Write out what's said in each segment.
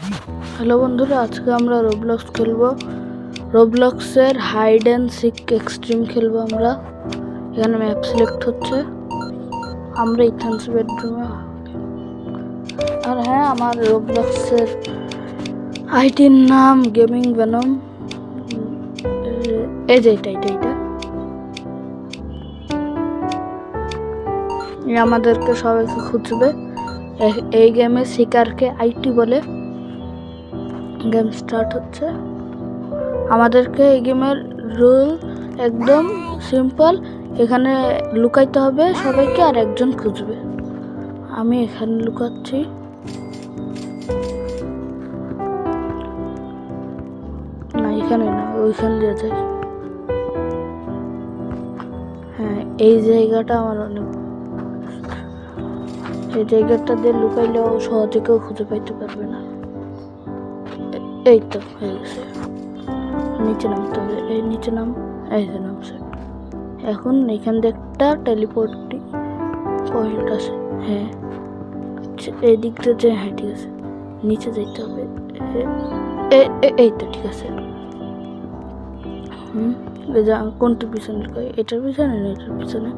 Hello বন্ধুরা, আজকে আমরা রোবলক্স খেলবো। রোবলক্সের হাইড অ্যান্ড সিক এক্সট্রিম খেলবো আমরা। এখানে ম্যাপ সিলেক্ট হচ্ছে, আমরা ইথানস বেডরুমে। আর হ্যাঁ, আমার রোবলক্সের আইডির নাম গেমিং ভেনম। এই যে এটা আমাদেরকে সবাইকে খুঁজবে। এই গেমে শিকারকে আইটি বলে। গেম স্টার্ট হচ্ছে। আমাদেরকে এই গেমের রুল একদম সিম্পল। এখানে লুকাইতে হবে সবাইকে, আর একজন খুঁজবে। আমি এখানে লুকাচ্ছি। না, এখানে না, ওইখান দিয়ে যাই। হ্যাঁ, এই জায়গাটা আমার অনেক, এই জায়গাটা দিয়ে লুকাইলেও সহজে কেউ খুঁজে পাইতে পারবে না। এই তো হয়ে গেছে। নিচে নামতে হবে, এই নিচে নাম, এই যে নামছে। এখন এখান দিয়ে একটা টেলিপোর্টিং পয়েন্ট আছে। হ্যাঁ, এই দিক দিয়ে, হ্যাঁ ঠিক আছে, নিচে যেতে হবে। এই তো ঠিক আছে। কোনটার পিছনে লুকাই? এটার পিছনে না, এটার পিছনে,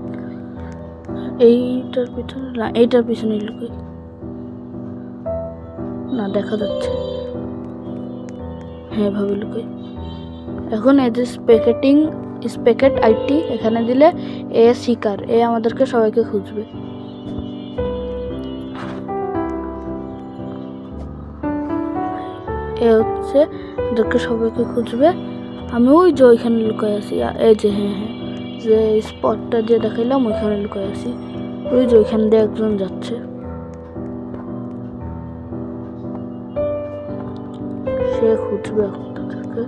এইটার পিছনে না, এইটার পিছনে লুকাই। না, দেখা যাচ্ছে। হ্যাঁ, ভাবে লুকাই। এখন এই যে স্পেকেট আইটি এখানে দিলে এ শিকার, এ আমাদেরকে সবাইকে খুঁজবে। এ হচ্ছে আমাদেরকে সবাইকে খুঁজবে। আমি ওই যে ওইখানে লুকাই আছি। এই যে হ্যাঁ, যে স্পটটা যে দেখাইলাম ওইখানে লুকাই আছি। ওই যে ওইখান দিয়ে একজন যাচ্ছে, সে খুঁজবে এখন তাদেরকে।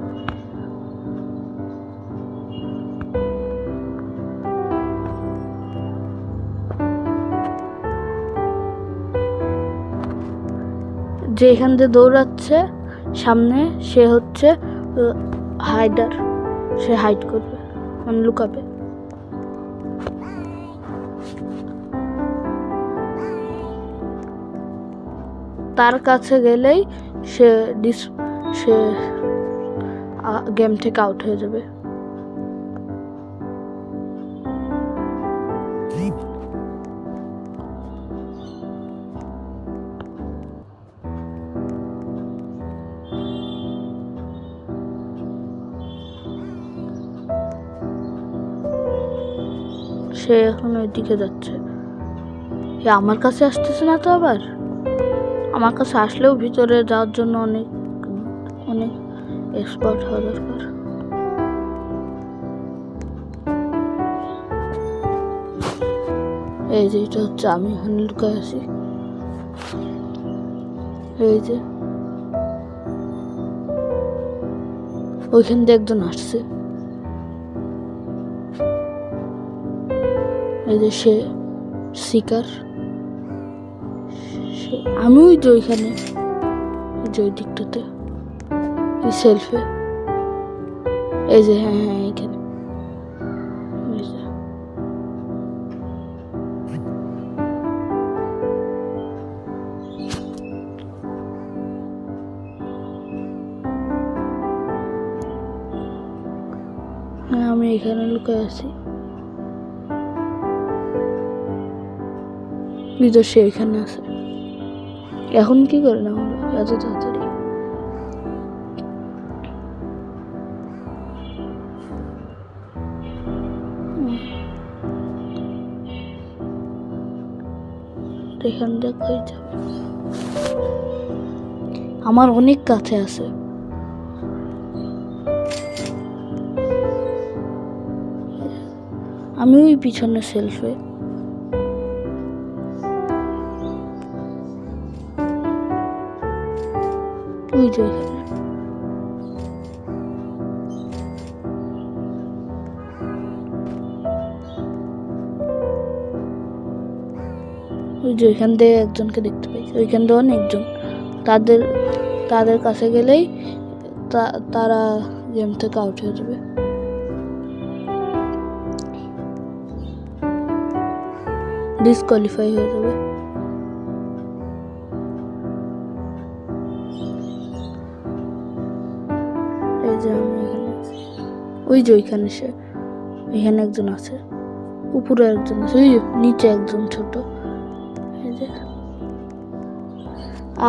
যে এখান দিয়ে দৌড়াচ্ছে সামনে, সে হচ্ছে হাইডার। সে হাইড করবে, মানে লুকাবে। তার কাছে গেলেই সে গেম থেকে আউট হয়ে যাবে। সে এখন ওইদিকে যাচ্ছে। আমার কাছে আসতেছে না তো। আবার আমার কাছে আসলেও ভিতরে যাওয়ার জন্য অনেক অনেক এক্সপার্ট হওয়া দরকার। এই যে এটা হচ্ছে, আমি এখানে লুকায় আছি। এই যে ওইখান দিয়ে একজন আসছে। এই যে সে শিকার। আমি ওই যে ওইখানে, যে ওই দিকটাতে সেলফে। এই যে হ্যাঁ, এইখানে। হ্যাঁ, আমি এখানে লুকায় আছি। সে এখানে আছে। এখন কি করে না হলো এত তাড়াতাড়ি? এখান দিয়ে কই যাবে? আমার অনেক কাছে আছে। আমি ওই পিছনে সেলফে। ওই যে এখানে। ওই যে ওইখান দিয়ে একজনকে দেখতে পাই, ওইখান দিয়ে অনেকজন। তাদের কাছে গেলেই তারা গেম থেকে আউট হয়ে যাবে। ডিসকোয়ালিফাই হয়ে যাবে। যে আমি এখানে আছি, ওই যে ওইখানে সে, এখানে একজন আছে, উপরে একজন আছে, ওই যে নিচে একজন ছোট। এই যে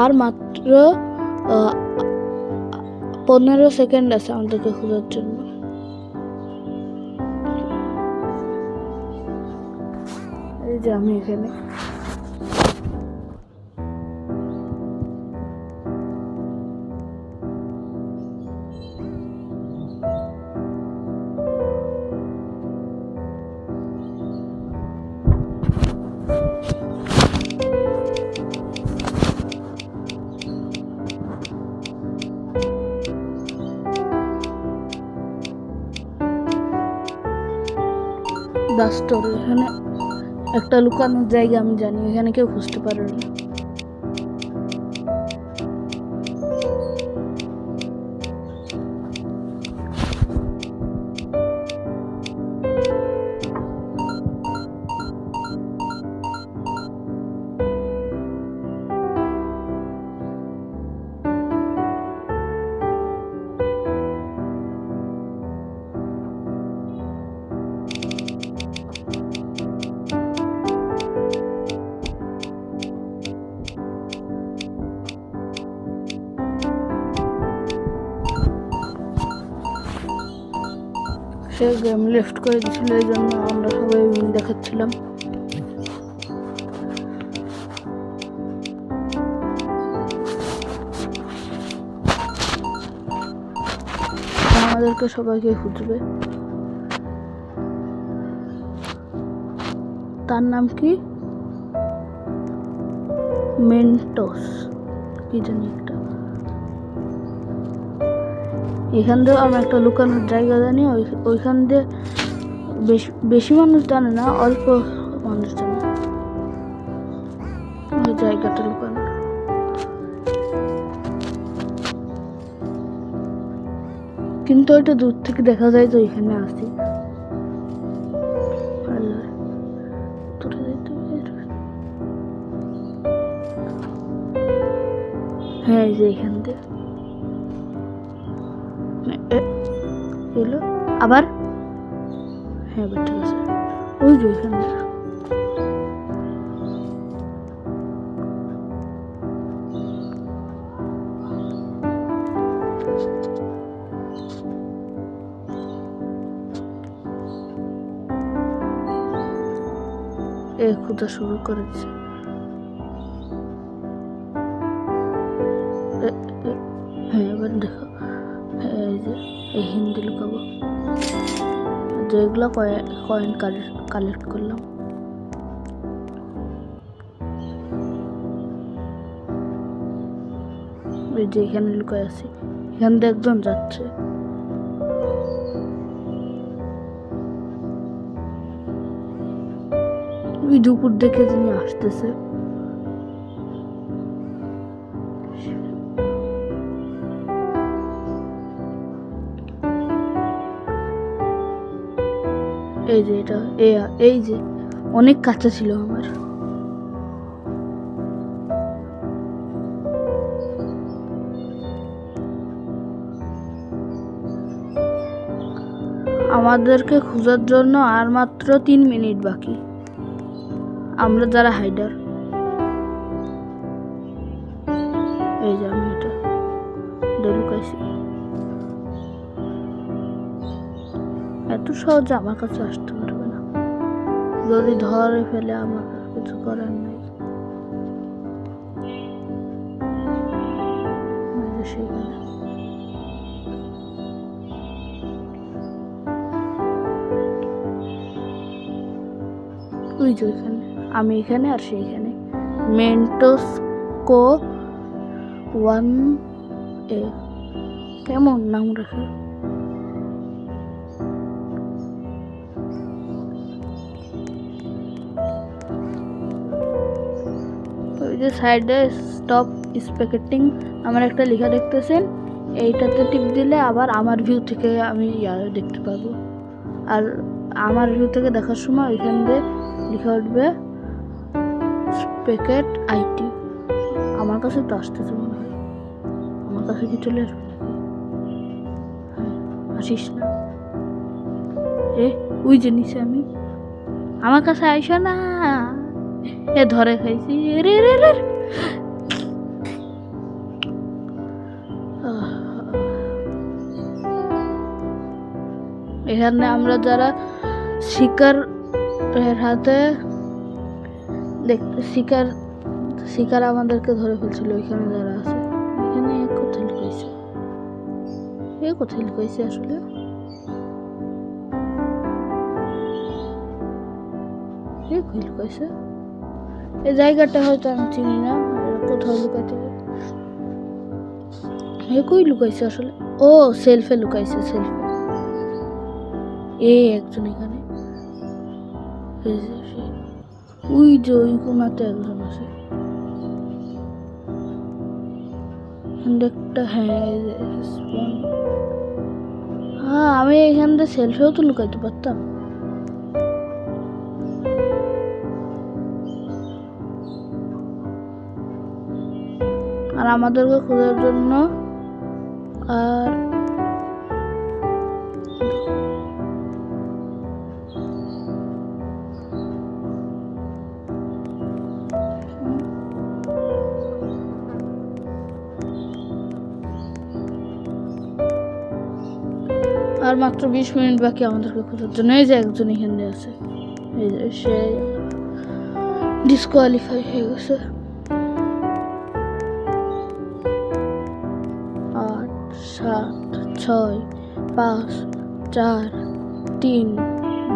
আর মাত্র 15 সেকেন্ড আছে আমাদেরকে খোঁজার জন্য। এই যে আমি এখানে। দাস্তর, এখানে একটা লুকানোর জায়গা আমি জানি, এখানে কেউ খুঁজতে পারবে না। সে গেম লেফট করে দিয়েছিল, এই জন্য আমরা সবাই দেখাচ্ছিলাম। আমাদেরকে সবাইকে খুঁজবে। তার নাম কি? মেন্টোস কি জানি একটা। এখান দিয়ে আমি একটা লুকানোর জায়গা জানি, ওইখান দিয়ে বেশি মানুষ জানে না, অল্প মানুষ জানে ওই জায়গাটা লুকানো। কিন্তু ওইটা দূর থেকে দেখা যায় যে ওইখানে আছি। হ্যাঁ, এই যে এখান দিয়ে এলো আবার। হ্যাঁ ঠিক আছে, ওই যে ওইখান দিয়ে। খোঁজা শুরু করেছে। হ্যাঁ এবার দেখো, এই যে এই হিন্দি লুকাবো, যেগুলো কয়েন কালেক্ট করলাম। এই যে এখানে লুকায় আছি, এখান দিয়ে একজন যাচ্ছে। ওই দুপুর দেখে যিনি আসতেছে। এই যে এটা, এই যে অনেক কাঁচা ছিল আমার। আমাদেরকে খোঁজার জন্য আর মাত্র 3 মিনিট বাকি, আমরা যারা হাইডার। এই যে আমি এটা লুকাইছি। এত সহজে আমার কাছে আসতে পারবে না, যদি ধরে ফেলে আমার কিছু করার নেই। সেখানে ওই যে ওইখানে, আমি এখানে আর সেইখানে। মেন্টোস কো 1A, কেমন নাম রাখে। ওই যে সাইডে স্টপ স্পেকেটিং আমার একটা লেখা দেখতেছেন, এইটাতে টিপ দিলে আবার আমার ভিউ থেকে আমি দেখতে পাবো। আর আমার ভিউ থেকে দেখার সময় ওইখান দিয়ে লেখা উঠবে স্পেকেট আইটি। আমার কাছে তো আসতেছে মনে হয়, আমার কাছে কি চলে আসবে নাকি? আসিস না। ওই যে নিচে আমি, আমার কাছে আইসো না। ধরে খাইছি রে রে রে। এখানে আমরা যারা শিকারের হাতে শিকার আমাদেরকে ধরে ফেলছিল। এখানে যারা আছে, এখানে কোথায় লুকাইছে আসলে? লুকাইছে এই জায়গাটা হয়তো আমি চিনি না, কোথাও লুকাইতে পারে। কই লুকাইছে আসলে? ও সেলফে লুকাইছে, সেলফে। একজন এখানে, ওই যে ওই কোনাতে একজন আছে। একটা হ্যাঁ, আমি এখান থেকে সেলফেও তো লুকাইতে পারতাম। আর আমাদেরকে খোঁজার জন্য আর মাত্র 20 মিনিট বাকি আমাদেরকে খোঁজার জন্য। এই যে একজন এখানে আছে, এই যে সে ডিসকোয়ালিফাই হয়ে গেছে। 8 7 6 5 4 3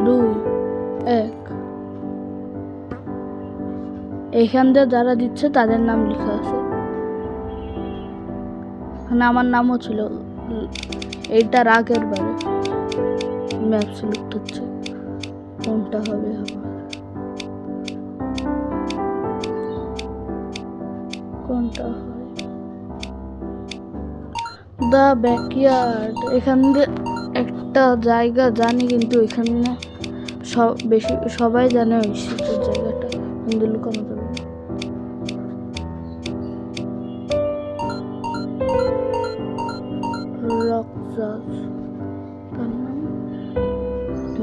2 1। এখান দিয়ে যারা দিচ্ছে তাদের নাম লেখা আছে, মানে আমার নামও ছিল। এইটার আগের বারে ম্যাপ সিলেক্ট হচ্ছে, কোনটা হবে আমার, কোনটা হয়। দ্য ব্যাকইয়ার্ড, এখান দিয়ে একটা জায়গা জানি, কিন্তু এখানে সবাই জানে ওই শীতের জায়গাটা, কিন্তু লুকানো যাবে না।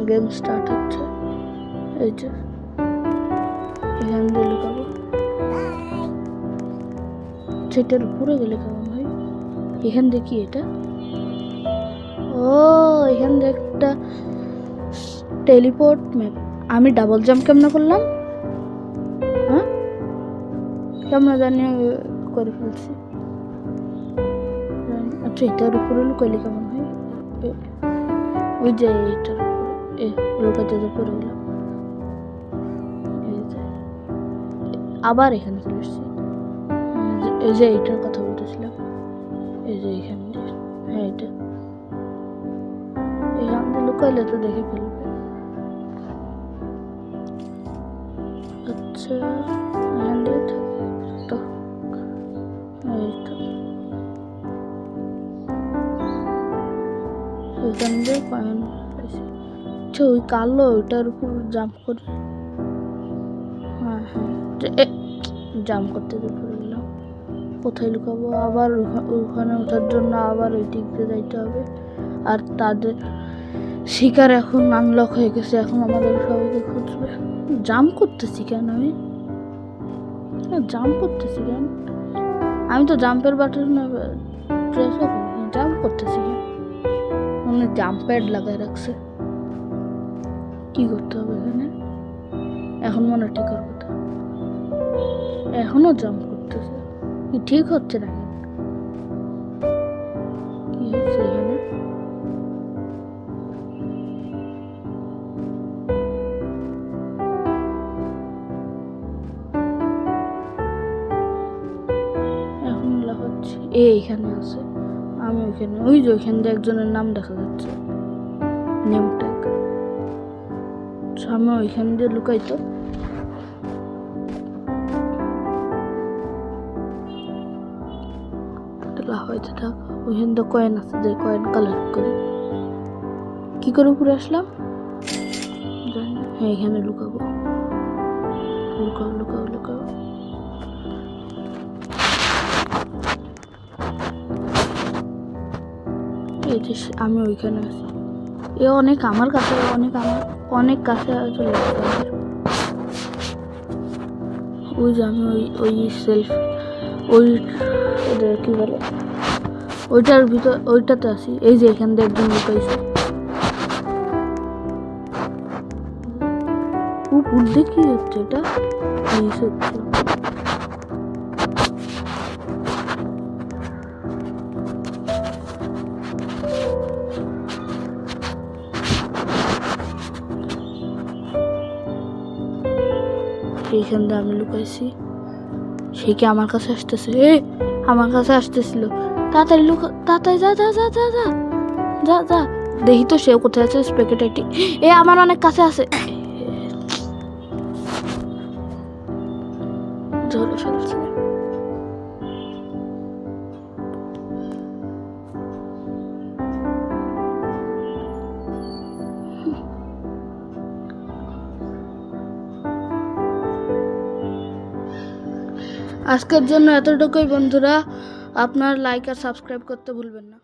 গেম স্টার্ট হচ্ছে। এই যে এখান দিয়ে লুকাবো। সেটার উপরে গেলে কেমন ভাই? এখান দিয়ে কি এটা? ও এখান দিয়ে একটা টেলিপোর্ট ম্যাপ। আমি ডাবল জাম্প কেমন করলাম? হ্যাঁ, কেমন জানি করে ফেলছি। আচ্ছা, এটার উপরে লুকাইলে কেমন হয়? ওই যে এটার উপরে লুকাতে পড়ে গেলাম। আবার এখানে চলে এসছি। এই যে এইটার কথা বলতেছিলাম, এই যে এখান দিয়ে, হ্যাঁ এটা এখান দিয়ে লুকাইলে তো দেখে ফেলবে। আচ্ছা, এখান দিয়ে থাকে তো, এই তো এখান দিয়ে কয়েন পাইছি। আচ্ছা, ওই কালো ওইটার উপর জাম্প করে, হ্যাঁ জাম্প করতে পড়ে গেলাম। কোথায় লুকাবো? আবার ওখানে ওঠার জন্য আবার ওই দিক দিয়ে যাইতে হবে। আর তাদের শিকার এখন আনলক হয়ে গেছে, এখন আমাদের সবাইকে খুঁজবে। জাম্প করতেছি কেন আমি? আমি তো জাম্পের বাটন প্রেসও করিনি, জাম্প করতেছি কেন? মানে জাম্প প্যাড লাগাই রাখছে। কি করতে হবে এখানে? এখন মনে ঠিক করবো তো, এখনো জাম্প করতেছে, কি ঠিক হচ্ছে না? কি হচ্ছে এখানে? এখন লাগাচ্ছি, এইখানে আছে। আমি ওইখানে, ওই যে ওইখান দিয়ে একজনের নাম দেখা যাচ্ছে, নেম ট্যাগ। আমি ওইখান দিয়ে লুকাই তো। হয়তো থাক, ওইখান দিয়ে কয়েন আছে, যে কয়েন কালেক্ট করি। কি করে উপরে আসলাম? হ্যাঁ, এখানে লুকাবো। লুকাও। এই যে আমি ওইখানে আছি। এ অনেক আমার কাছে, অনেক কাছে চলে আসছে আমার। ওই যে আমি ওই সেলফ ওই কি বলে ওইটার ভিতর ওইটাতে আছি। এই যে এখান থেকে একজন লুকাইছে। উপরে কি হচ্ছে? এটা মিস হচ্ছে। এইখান দিয়ে আমি লুকাইছি। সে কি আমার কাছে আসতেছে? আমার কাছে আসতেছিল। তাড়াতাড়ি তাড়াতাড়ি যা যা যা যা যা যা যা। দেখি তো সে কোথায় আছে। স্পেকেটারটি আমার অনেক কাছে আছে। ধরে ফেলছে। আজকের জন্য এতটুকুই বন্ধুরা। আপনার লাইক আর সাবস্ক্রাইব করতে ভুলবেন না।